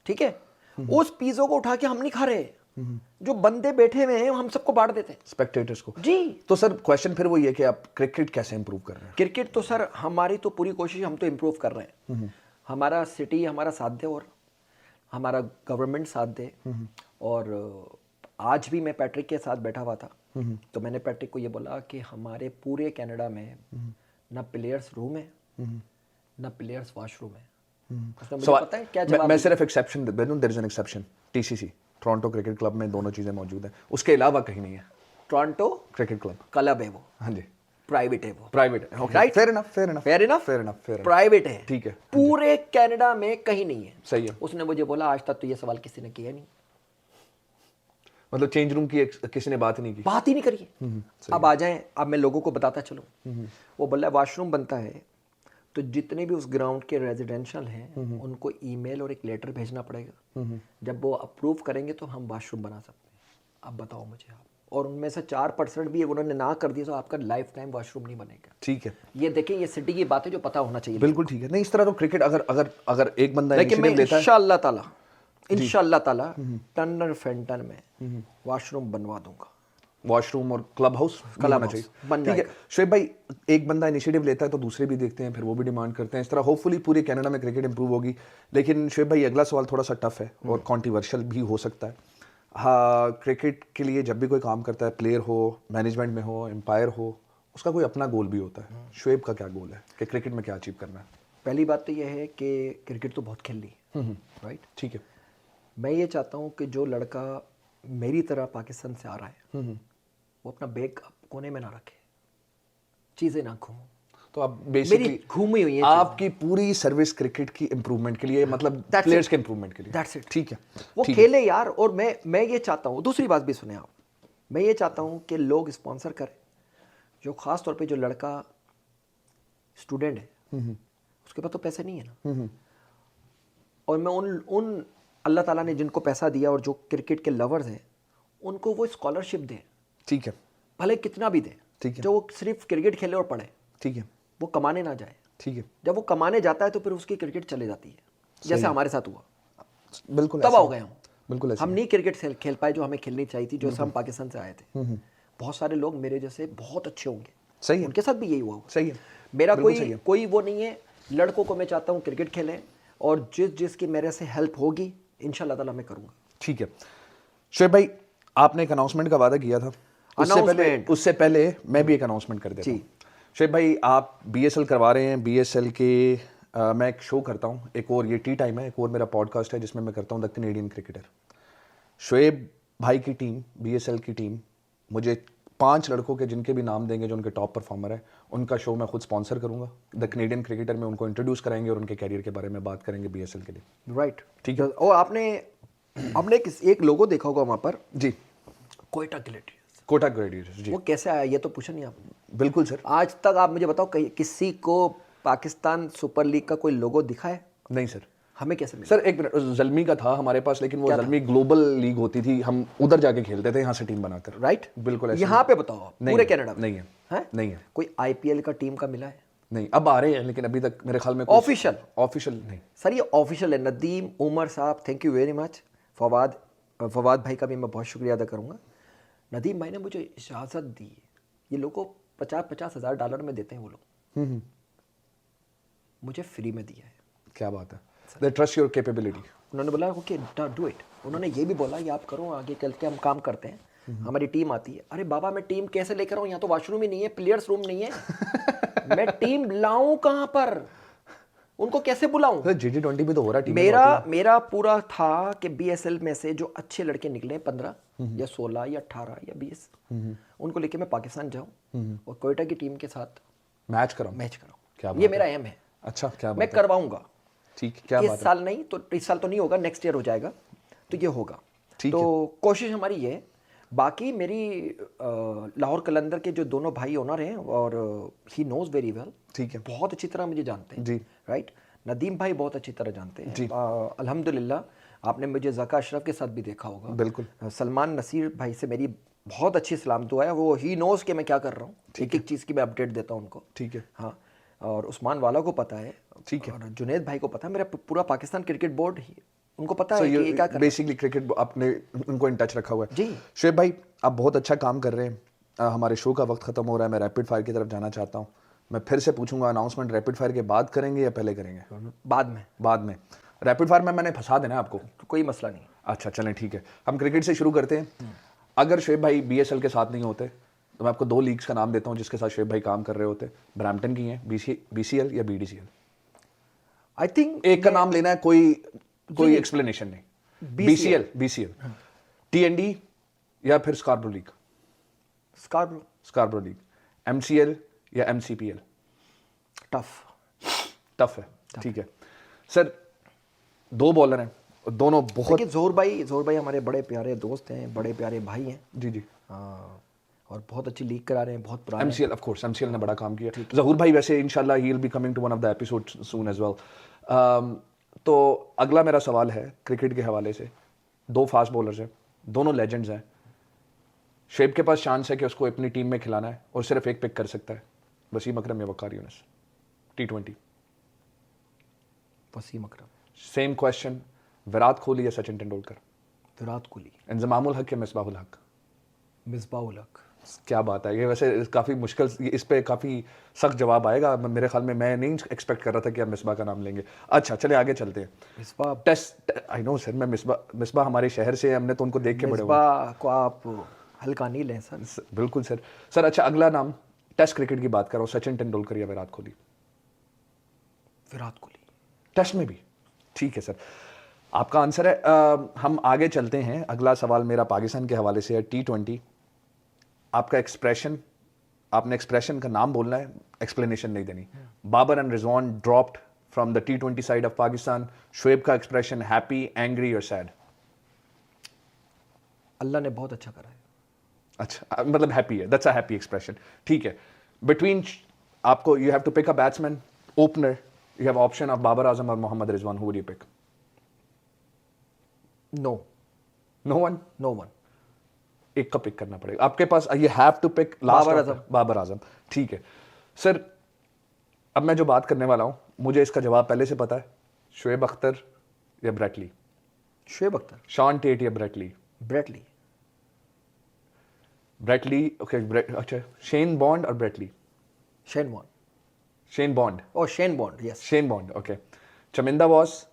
ठीक है, उस पिज़्ज़ों को उठा के हम नहीं खा रहे, जो बंदे बैठे हुए हैं हम सबको बांट देते हैं, स्पेक्टेटर्स को। जी। तो सर क्वेश्चन फिर वो ये कि आप क्रिकेट कैसे इंप्रूव कर रहे हैं? क्रिकेट तो सर हमारी तो पूरी कोशिश, हम तो इम्प्रूव कर रहे हैं। हमारा सिटी हमारा साथ दे और हमारा गवर्नमेंट साथ दे। और आज भी मैं पैट्रिक के साथ बैठा हुआ था, तो मैंने पैट्रिक को ये बोला कि हमारे पूरे कनाडा में ना प्लेयर्स रूम है, ना प्लेयर्स वॉशरूम है। उसने So, मुझे पता है क्या जवाब मैं सिर्फ एक्सेप्शन दे दूं, there is an exception, TCC Toronto cricket club में दोनों चीज़ें मौजूद हैं, उसके अलावा कहीं नहीं है। टोरंटो क्रिकेट क्लब, क्लब है वो, हाँ जी, प्राइवेट है वो, प्राइवेट है। Okay, Right? Fair enough, fair enough, fair enough, fair enough, fair enough, private है, ठीक है, पूरे कनाडा में कहीं नहीं है। सही है। उसने मुझे बोला आज तक तो ये सवाल किसी ने किया नहीं, मतलब चेंज रूम की किसी ने बात नहीं की। बात ही नहीं करी है। अब आ जाएं, अब मैं लोगों को बताता चलूं। वो बोला वॉशरूम बनता है तो जितने भी उस ग्राउंड के रेजिडेंशियल हैं उनको ईमेल और एक लेटर भेजना पड़ेगा। जब वो अप्रूव करेंगे तो हम वॉशरूम बना सकते हैं। अब बताओ मुझे आप, और उनमें से 4% भी उन्होंने ना कर दिया तो आपका लाइफ टाइम वॉशरूम नहीं बनेगा। ठीक है, ये देखिए, ये सिटी की बात है जो पता होना चाहिए। बिल्कुल ठीक है। नहीं, इस तरह तो क्रिकेट अगर एक बंदा लेकिन मैं इनिशिएटिव लेता है, इंशाल्लाह ताला टर्नर फेंटन में वॉशरूम बनवा दूंगा। वॉशरूम और क्लब हाउस होना हाउस चाहिए, बन ठीक है। जाएगा। शोएब भाई, एक बंदा इनिशिएटिव लेता है तो दूसरे भी देखते हैं, फिर वो भी डिमांड करते हैं, इस तरह होपफुली पूरे कनाडा में क्रिकेट इंप्रूव होगी। लेकिन शोएब भाई, अगला सवाल थोड़ा सा टफ है और कॉन्ट्रोवर्शियल भी हो सकता है। हाँ, क्रिकेट के लिए जब भी कोई काम करता है, प्लेयर हो, मैनेजमेंट में हो, एम्पायर हो, उसका कोई अपना गोल भी होता है। शोएब का क्या गोल है कि क्रिकेट में क्या अचीव करना है? पहली बात तो यह है कि क्रिकेट तो बहुत खेल ली, राइट। ठीक है, मैं ये चाहता हूँ कि जो लड़का मेरी तरह पाकिस्तान से आ रहा है वो अपना बैग कोने में ना रखे, चीज़ें ना घूमो। तो आप मेरी बेसिकली घूमी हुई है आपकी पूरी सर्विस क्रिकेट की इंप्रूवमेंट के लिए, मतलब प्लेयर्स के इंप्रूवमेंट के लिए। That's it. ठीक है, वो खेले यार। और मैं ये चाहता हूँ, दूसरी बात भी सुने आप, मैं ये चाहता हूँ कि लोग स्पॉन्सर करें, जो ख़ास तौर पे जो लड़का स्टूडेंट है उसके पास तो पैसे नहीं है ना। और मैं उन अल्लाह ताला ने जिनको पैसा दिया और जो क्रिकेट के लवर्स हैं उनको वो स्कॉलरशिप दे, ठीक है, भले कितना भी दे, ठीक है, जो वो सिर्फ क्रिकेट खेले और पढ़े, ठीक है, वो कमाने ना जाए। ठीक है, जब वो कमाने जाता है तो फिर उसकी क्रिकेट चले जाती है, जैसे हमारे साथ हुआ। बिल्कुल तब ऐसा हो गए हम, बिल्कुल ऐसा हम नहीं क्रिकेट खेल पाए जो हमें खेलनी चाहिए थी, जो हम पाकिस्तान से आए थे। बहुत सारे लोग मेरे जैसे बहुत अच्छे होंगे, सही है, उनके साथ भी यही हुआ होगा। सही है। मेरा बिल्कुल सही है। कोई वो नहीं है। लड़कों को मैं चाहता हूँ क्रिकेट खेलें, और जिसकी मेरे से हेल्प होगी इंशाल्लाह ताला मैं करूँगा। ठीक है शोएब भाई, आपने एक अनाउंसमेंट का वादा किया था, उससे पहले मैं भी एक अनाउंसमेंट कर देता हूँ। शोएब भाई, आप बीएसएल करवा रहे हैं, बीएसएल के मैं एक शो करता हूँ, एक और ये टी टाइम है, एक और मेरा पॉडकास्ट है जिसमें मैं करता हूँ द कैनेडियन क्रिकेटर। शोएब भाई की टीम, बीएसएल की टीम, मुझे 5 लड़कों के जिनके भी नाम देंगे जो उनके टॉप परफॉर्मर है, उनका शो मैं खुद स्पॉन्सर करूंगा। द कैनेडियन क्रिकेटर में उनको इंट्रोड्यूस कराएंगे और उनके कैरियर के बारे में बात करेंगे बीएसएल के लिए। राइट, ठीक है। और आपने एक लोगो देखा होगा वहाँ पर, जी, कोयटा ग्लैडिएटर्स। कोटा ग्लैडिएटर्स, जी। वो कैसे आया ये तो पूछा नहीं आपने। बिल्कुल सर। आज तक आप मुझे बताओ किसी को पाकिस्तान सुपर लीग का कोई लोगो दिखा है? नहीं सर। हमें कैसे मिला? सर एक मिनट, जल्मी का था हमारे पास, लेकिन वो जल्मी ग्लोबल लीग होती थी, हम उधर जाके खेलते थे यहाँ से टीम बनाकर। राइट, बिल्कुल ऐसे। यहाँ पे बताओ आप, पूरे कनाडा में नहीं है, नहीं है। कोई आईपीएल का टीम का मिला है? नहीं, अब आ रहे हैं लेकिन अभी तक मेरे ख्याल में ऑफिशियल नहीं सर। ये ऑफिशियल है। नदीम उमर साहब, thank you very much. Fawad भाई का भी मैं बहुत शुक्रिया अदा करूँगा। नदीम भाई ने मुझे इजाज़त दी। ये लोगों को 50-50 हज़ार डॉलर में देते हैं वो लोग, मुझे फ्री में दिया है। क्या बात है। They trust your capability. उन्होंने बोला ओके डू इट। उन्होंने ये भी बोला कि आप करो, आगे चल के हम काम करते हैं, हमारी टीम आती है। अरे बाबा, मैं टीम कैसे लेकर आऊँ? यहाँ तो वॉशरूम ही नहीं है, प्लेयर्स रूम नहीं है। मैं टीम लाऊं कहाँ पर? उनको कैसे बुलाऊं? GT20 भी तो हो रहा टीम। मेरा पूरा था कि बीएसएल में से जो अच्छे लड़के निकले 15 या 16 या 18 या 20, उनको लेके मैं पाकिस्तान जाऊं और कोयटा की टीम के साथ मैच कराऊं। ये मेरा एम है। अच्छा, क्या बात मैं करवाऊंगा। ठीक, क्या बात है। इस साल नहीं तो, इस साल तो नहीं होगा, नेक्स्ट ईयर हो जाएगा, तो ये होगा। तो कोशिश हमारी ये है। बाकी मेरी लाहौर कलंदर के जो दोनों भाई ओनर हैं, और ही नोज वेरी वेल, ठीक है, बहुत अच्छी तरह मुझे जानते हैं जी, राइट। नदीम भाई बहुत अच्छी तरह जानते हैं जी। अल्हम्दुलिल्लाह आपने मुझे ज़का अशरफ के साथ भी देखा होगा। बिल्कुल। सलमान नसीर भाई से मेरी बहुत अच्छी सलाम दुआ है। वो ही नोज के मैं क्या कर रहा हूँ, एक एक चीज़ की मैं अपडेट देता हूँ उनको। ठीक है। हाँ, और उस्मान वाला को पता है, ठीक है, और जुनेद भाई को पता है, मेरा पूरा पाकिस्तान क्रिकेट बोर्ड ही उनको पता है कि क्या कर। बेसिकली क्रिकेट आपने उनको इन टच रखा हुआ है जी। शोएब भाई, आप बहुत अच्छा काम कर रहे हैं। हमारे शो का वक्त खत्म हो रहा है, मैं रैपिड फायर की तरफ जाना चाहता हूँ। मैं फिर से पूछूंगा, अनाउंसमेंट रैपिड फायर के बाद करेंगे या पहले करेंगे? बाद में। रैपिड फायर में मैंने फंसा देना आपको, कोई मसला नहीं। अच्छा चलें, ठीक है, हम क्रिकेट से शुरू करते हैं। अगर शोएब भाई बीएसएल के साथ नहीं होते तो मैं आपको 2 लीग्स का नाम देता हूँ जिसके साथ शोएब भाई काम कर रहे होते। ब्रैम्पटन की हैं, BCL या BDCL? आई थिंक एक का नाम लेना है, कोई एक्सप्लेनेशन नहीं। BCL, TND या फिर Scarborough league? Scarborough league. MCL या MCPL? टफ है, ठीक है सर। 2 बॉलर हैं, दोनों बहुत। देखिए जोर भाई हमारे बड़े प्यारे दोस्त हैं, बड़े प्यारे भाई हैं जी। और बहुत अच्छी लीग करा रहे हैं, बहुत पुराने। MCL ऑफ कोर्स, MCL ने बड़ा काम किया। ज़हूर भाई वैसे इंशाल्लाह he will be coming to one of the episode soon as well. तो अगला मेरा सवाल है क्रिकेट के हवाले से। 2 फास्ट बॉलर्स हैं, दोनों लेजेंड्स हैं। शोएब के पास चांस है कि उसको अपनी टीम में खिलाना है और सिर्फ एक पिक कर सकता है, वसीम अकरम या वकार यूनिस। T20 वसीम अकरम। सेम क्वेश्चन, विराट कोहली या सचिन तेंदुलकर? विराट कोहली। इंजमामुल हक या मिसबाहुल हक? मिसबाहुल हक। क्या बात है, ये वैसे काफ़ी मुश्किल, इस पे काफ़ी सख्त जवाब आएगा मेरे ख्याल में। मैं नहीं एक्सपेक्ट कर रहा था कि आप मिसबा का नाम लेंगे। अच्छा चले आगे चलते हैं। Misbah test, I know sir, मैं मिसबा हमारे शहर से, हमने तो उनको देख के बड़े हुए। मिसबा को आप हल्का नहीं लें सर। बिल्कुल सर। अच्छा अगला नाम, टेस्ट क्रिकेट की बात कर रहा हूँ, सचिन तेंदुलकर या विराट कोहली? विराट कोहली। टेस्ट में भी? ठीक है सर, आपका आंसर है। हम आगे चलते हैं। अगला सवाल मेरा पाकिस्तान के हवाले से है। T20 आपका एक्सप्रेशन, आपने एक्सप्रेशन का नाम बोलना है, एक्सप्लेनेशन नहीं देनी। Babar and Rizwan dropped from the T20 side of Pakistan. Shoaib का एक्सप्रेशन हैप्पी, एंग्री और सैड? अल्लाह ने बहुत अच्छा करा है। अच्छा, मतलब हैप्पी है, दैट्स अ हैप्पी एक्सप्रेशन। ठीक है। बिटवीन आपको, you have to pick a batsman, opener, you have option of Babar Azam और Mohammad Rizwan, who would you pick? No one. एक का पिक करना पड़ेगा आपके पास, you have to pick last. Babar Azam. ठीक है सर, अब मैं जो बात करने वाला हूं, मुझे इसका जवाब पहले से पता है। शोएब अख्तर या Brett Lee? Shoaib Akhtar. Shaun Tait या Brett Lee? Brett Lee, okay. अच्छा, शेन बॉन्ड और Brett Lee? Shane Bond. Yes. Shane Bond, okay. Chaminda Vaas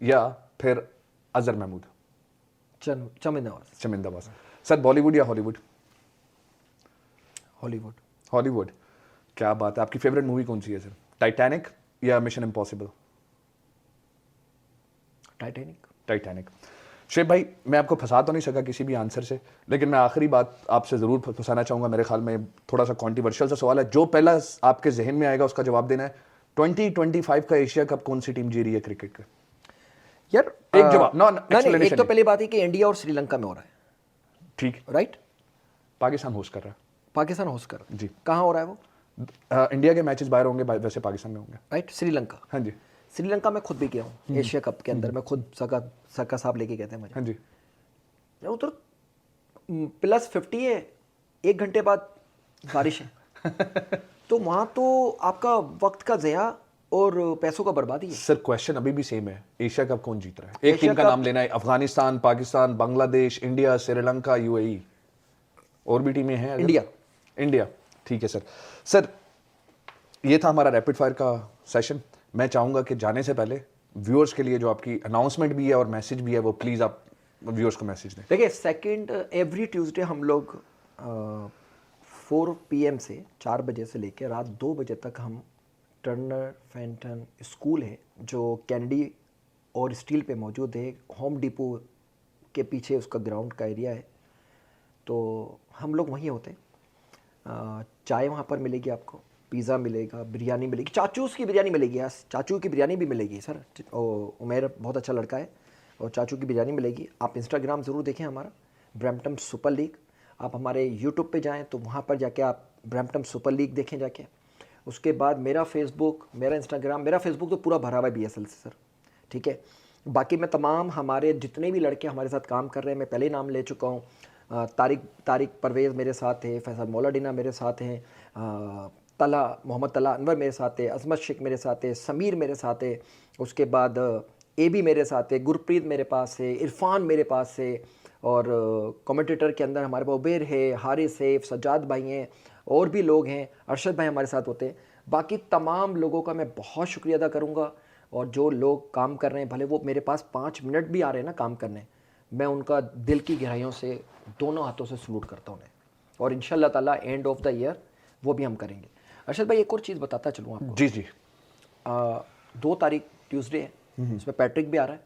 या फिर अजहर महमूद? चमिंदा वॉस। सर बॉलीवुड या हॉलीवुड? हॉलीवुड। क्या बात है, आपकी फेवरेट मूवी कौन सी है सर? टाइटैनिक या मिशन इम्पॉसिबल? टाइटैनिक। शोएब भाई, मैं आपको फंसा तो नहीं सका किसी भी आंसर से, लेकिन मैं आखिरी बात आपसे ज़रूर फंसाना चाहूँगा। मेरे ख्याल में थोड़ा सा कॉन्ट्रोवर्शियल सा सवाल है, जो पहला आपके जहन में आएगा उसका जवाब देना है। 2025 का एशिया कप कौन सी टीम जी रही है क्रिकेट का? यार एक जवाब, एक तो पहली बात है कि इंडिया और श्रीलंका में हो रहा है। ठीक, राइट। पाकिस्तान होस्ट कर रहा है। पाकिस्तान होस्ट कर जी। कहाँ हो रहा है वो? इंडिया के मैचेस बाहर होंगे, वैसे पाकिस्तान में होंगे। राइट। श्रीलंका। हाँ जी। श्रीलंका में खुद भी गया हूँ एशिया कप के अंदर। मैं खुद सका साहब लेके गए थे मुझे। हाँ जी। उधर +50 है, 1 घंटे बाद बारिश है। तो वहाँ तो आपका वक्त का ज़या और पैसों का बर्बादी है। सर क्वेश्चन अभी भी सेम है, एशिया कप कौन जीत रहा है? एक टीम का नाम लेना है। अफगानिस्तान, पाकिस्तान, बांग्लादेश, इंडिया, श्रीलंका, UAE, और भी टीमें हैं? इंडिया। ठीक है सर, ये था हमारा रैपिड फायर का सेशन। मैं चाहूँगा कि जाने से पहले व्यूअर्स के लिए जो आपकी अनाउंसमेंट भी है और मैसेज भी है, वो प्लीज़ आप व्यूअर्स को मैसेज दें। देखिए, एवरी ट्यूसडे हम लोग 4 PM से 4 बजे से लेकर रात 2 बजे तक हम टर्नर फैंटन स्कूल है जो कैनेडी और स्टील पे मौजूद है, होम डिपो के पीछे उसका ग्राउंड का एरिया है, तो हम लोग वहीं होते हैं। चाय वहाँ पर मिलेगी आपको, पिज़्ज़ा मिलेगा, बिरयानी मिलेगी, चाचूस की बिरयानी मिलेगी। यार चाचू की बिरयानी भी मिलेगी सर, उमेर बहुत अच्छा लड़का है और चाचू की बिरयानी मिलेगी। आप इंस्टाग्राम ज़रूर देखें हमारा, ब्रैम्पटन सुपर लीग। आप हमारे यूट्यूब पे जाएं तो वहाँ पर जाके आप ब्रैम्पटन सुपर लीग देखें जाके। उसके बाद मेरा फेसबुक, मेरा इंस्टाग्राम, मेरा फेसबुक तो पूरा भरा हुआ है BSL से सर, ठीक है। बाकी मैं तमाम हमारे जितने भी लड़के हमारे साथ काम कर रहे हैं, मैं पहले ही नाम ले चुका हूँ। तारिक परवेज़ मेरे साथ है, फैसल मौलाडिना मेरे साथ हैं, मोहम्मद तला अनवर मेरे साथ है, अजमत शेख मेरे साथ है, समीर मेरे साथ है, उसके बाद AB मेरे साथ है, गुरप्रीत मेरे पास है, इरफान मेरे पास है, और कमेंटेटर के अंदर हमारे पास उबेर है, हारिस है, सज्जाद भाई हैं, और भी लोग हैं, अरशद भाई हमारे साथ होते हैं। बाकी तमाम लोगों का मैं बहुत शुक्रिया अदा करूँगा, और जो लोग काम कर रहे हैं, भले वो मेरे पास 5 मिनट भी आ रहे हैं ना काम करने, मैं उनका दिल की गहराइयों से दोनों हाथों से सलूट करता हूँ उन्हें। और इंशाल्लाह ताला एंड ऑफ द ईयर वो भी हम करेंगे। अरशद भाई, एक और चीज़ बताता चलूँ आपको। जी जी। 2 तारीख ट्यूसडे है, उसमें पैट्रिक भी आ रहा है,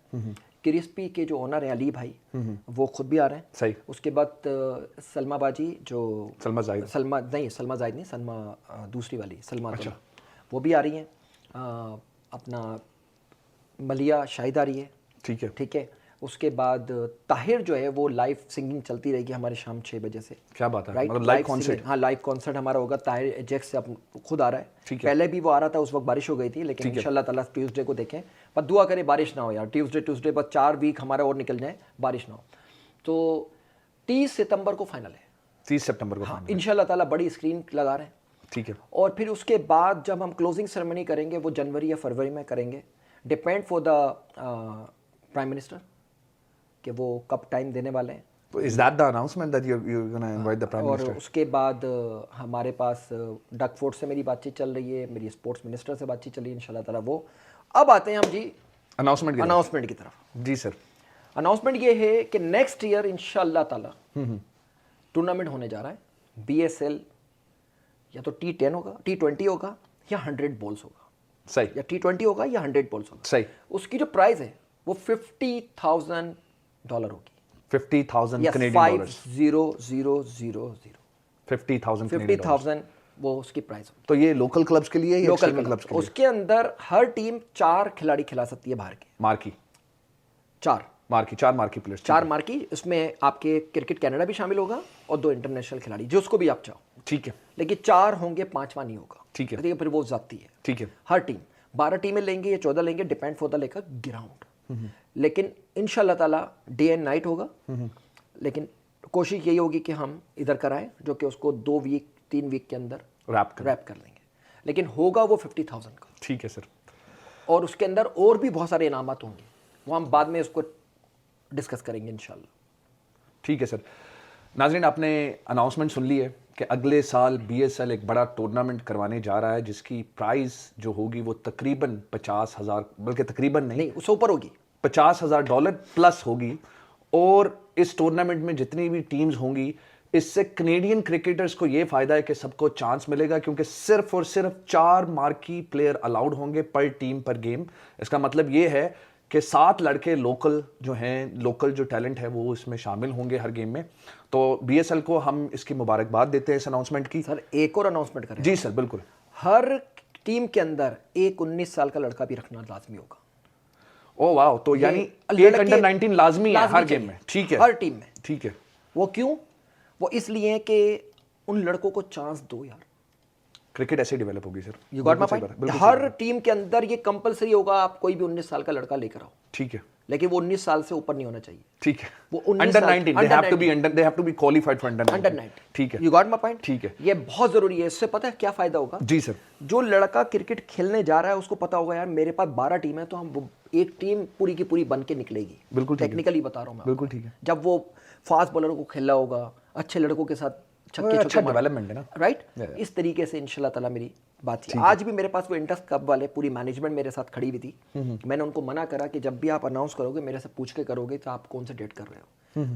क्रिस्पी के जो ओनर हैं अली भाई वो खुद भी आ रहे हैं। सही। उसके बाद सलमा बाजी जो सलमा जाहिद सलमा जाहिद नहीं, सलमा दूसरी वाली सलमा अच्छा। वो भी आ रही हैं। अपना मलिया शाहिद आ रही है। ठीक है। उसके बाद ताहिर जो है वो लाइव सिंगिंग चलती रहेगी हमारे शाम 6 बजे से। क्या बात है, राइट, मतलब लाइव कॉन्सर्ट? हाँ, लाइव कॉन्सर्ट हमारा होगा। ताहिर एजेक्स से खुद आ रहा है। पहले भी वो आ रहा था, उस वक्त बारिश हो गई थी, लेकिन इंशाल्लाह ताला ट्यूसडे को देखें, पर दुआ करें बारिश ना हो यार। ट्यूसडे बस 4 वीक हमारा और निकल जाए, बारिश ना हो। तो 30 सितंबर को फाइनल है। 30 सितंबर को हाँ, इंशाल्लाह ताला बड़ी स्क्रीन लगा रहे हैं। ठीक है। और फिर उसके बाद जब हम क्लोजिंग सेरेमनी करेंगे वो जनवरी या फरवरी में करेंगे, depend for the prime minister कि वो कब टाइम देने वाले हैं। Is that the announcement that you're going to invite the prime minister? और उसके बाद हमारे पास डक फोर्ट से मेरी बातचीत चल रही है, मेरी स्पोर्ट्स मिनिस्टर से बातचीत चल रही है इंशाल्लाह ताला। वो अब आते हैं हम जी अनाउंसमेंट की तरफ। जी सर। अनाउंसमेंट ये है कि नेक्स्ट ईयर इंशाल्लाह ताला टूर्नामेंट होने जा रहा है। BSL या तो T10 होगा, T20 होगा या 100 बॉल्स होगा। सही। या T20 होगा या 100 बॉल्स होगा। सही। उसकी जो प्राइस है वो $50,000 होगी। 50,000 Canadian dollars। 50,000 वो उसकी प्राइस होगी। तो ये लोकल क्लब्स के लिए या लोकल क्लब्स के लिए? उसके अंदर हर टीम 4 खिलाड़ी खिला सकती है बाहर के। Marquee 4 marquee players. 4 मार्की, इसमें आपके क्रिकेट कनाडा भी शामिल होगा और 2 इंटरनेशनल खिलाड़ी, जो उसको भी आप चाहो। ठीक है। लेकिन 4 होंगे, 5वां नहीं होगा। ठीक है। फिर वो जाती है। ठीक है। हर टीम 12 टीमें लेंगे या 14 लेंगे, डिपेंड फॉर द लेकर ग्राउंड। लेकिन इंशाल्लाह ताला डे एंड नाइट होगा। लेकिन कोशिश यही होगी कि हम इधर कराएं, जो कि उसको 2 वीक 3 वीक के अंदर रैप कर लेंगे। लेकिन होगा वो 50,000 का। ठीक है सर। और उसके अंदर और भी बहुत सारे इनामात होंगे, वो हम बाद में उसको डिस्कस करेंगे इंशाल्लाह। ठीक है सर। नाज़रीन, आपने अनाउंसमेंट सुन ली है कि अगले साल BSL एक बड़ा टूर्नामेंट करवाने जा रहा है, जिसकी प्राइस जो होगी वो तकरीबन 50,000, बल्कि तकरीबन नहीं, उससे ऊपर होगी, $50,000 प्लस होगी। और इस टूर्नामेंट में जितनी भी टीम्स होंगी, इससे कनेडियन क्रिकेटर्स को ये फ़ायदा है कि सबको चांस मिलेगा, क्योंकि सिर्फ और सिर्फ 4 मार्की प्लेयर अलाउड होंगे पर टीम पर गेम। इसका मतलब ये है कि 7 लड़के लोकल जो हैं, लोकल जो टैलेंट है वो इसमें शामिल होंगे हर गेम में। तो BSL को हम इसकी मुबारकबाद देते हैं इस अनाउंसमेंट की। सर एक और अनाउंसमेंट करें? जी सर, बिल्कुल। हर टीम के अंदर एक 19 साल का लड़का भी रखना लाजमी होगा। ओ वाह, तो यानी एक अंडर 19 लाजमी है हर गेम में? ठीक है, हर टीम में। ठीक है। वो क्यों? वो इसलिए कि उन लड़कों को चांस दो यार, क्रिकेट ऐसे डेवलप होगी sir. You got my point. Her team के अंदर ये कंपलसरी होगा, आप कोई भी 19 साल का लड़का लेकर आओ। ठीक है। लेकिन वो 19 साल से ऊपर नहीं होना चाहिए। ठीक है। वो under 19, they have to be qualified for under 19। ठीक है। You got my point. ठीक है। ये बहुत जरूरी है। इससे पता है क्या फायदा होगा? जी सर। जो लड़का क्रिकेट खेलने जा रहा है उसको पता होगा यार मेरे पास 12 टीम है, तो हम एक टीम पूरी की पूरी बन के निकलेगी। बिल्कुल टेक्निकली बता रहा हूँ मैं। बिल्कुल ठीक है। जब वो फास्ट बॉलर को खेला होगा, अच्छे लड़कों के साथ अच्छा डेवलपमेंट है ना, राइट? इस तरीके से इंशाल्लाह ताला मेरी बात थी। आज भी मेरे पास वो इंटरेस्ट कप वाले पूरी मैनेजमेंट मेरे साथ खड़ी हुई थी। मैंने उनको मना करा कि जब भी आप अनाउंस करोगे मेरे से पूछ के करोगे तो आप कौन से डेट कर रहे हो।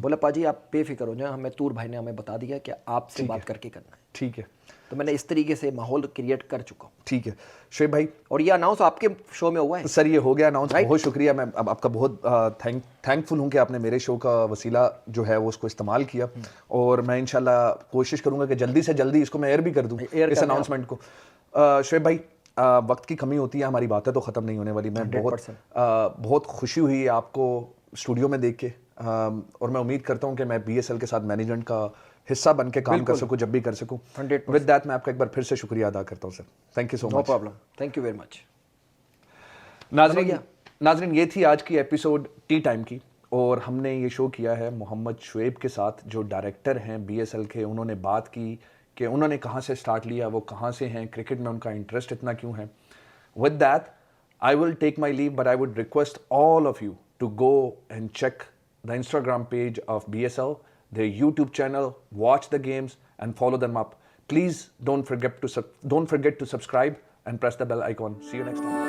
बोला पाजी आप बेफिक्र हो जाए, हमें तूर भाई ने हमें बता दिया कि आपसे बात करके करना है। ठीक है। तो मैंने इस तरीके से माहौल क्रिएट कर चुका हूँ। ठीक है शुएब भाई। और ये अनाउंस आपके शो में हुआ है सर? ये हो गया अनाउंस। बहुत शुक्रिया, मैं आपका बहुत थैंकफुल हूँ कि आपने मेरे शो का वसीला जो है वो उसको इस्तेमाल किया। और मैं इंशाल्लाह कोशिश करूँगा कि जल्दी से जल्दी इसको मैं एयर भी कर दूँ, इस अनाउंसमेंट को। शुएब भाई, वक्त की कमी होती है, हमारी बातें तो ख़त्म नहीं होने वाली। मैं बहुत खुशी हुई आपको स्टूडियो में देख के, और मैं उम्मीद करता हूँ कि मैं BSL के साथ मैनेजमेंट का हिस्सा बन के काम कर सकूँ जब भी कर सकूँ। विद दैट मैं आपका एक बार फिर से शुक्रिया अदा करता हूँ सर। Thank you so much. No problem, thank you very much. नाजरीन, ये थी आज की एपिसोड टी टाइम की, और हमने ये शो किया है मोहम्मद शुएब के साथ, जो डायरेक्टर हैं BSL के। उन्होंने बात की कि उन्होंने कहाँ से स्टार्ट लिया, वो कहाँ से हैं, क्रिकेट में उनका इंटरेस्ट इतना क्यों है। With that I will take my leave, but I would request all of you to go and check the Instagram page of BSL, their YouTube channel, watch the games and follow them up. Please don't forget to subscribe and press the bell icon. See you next time.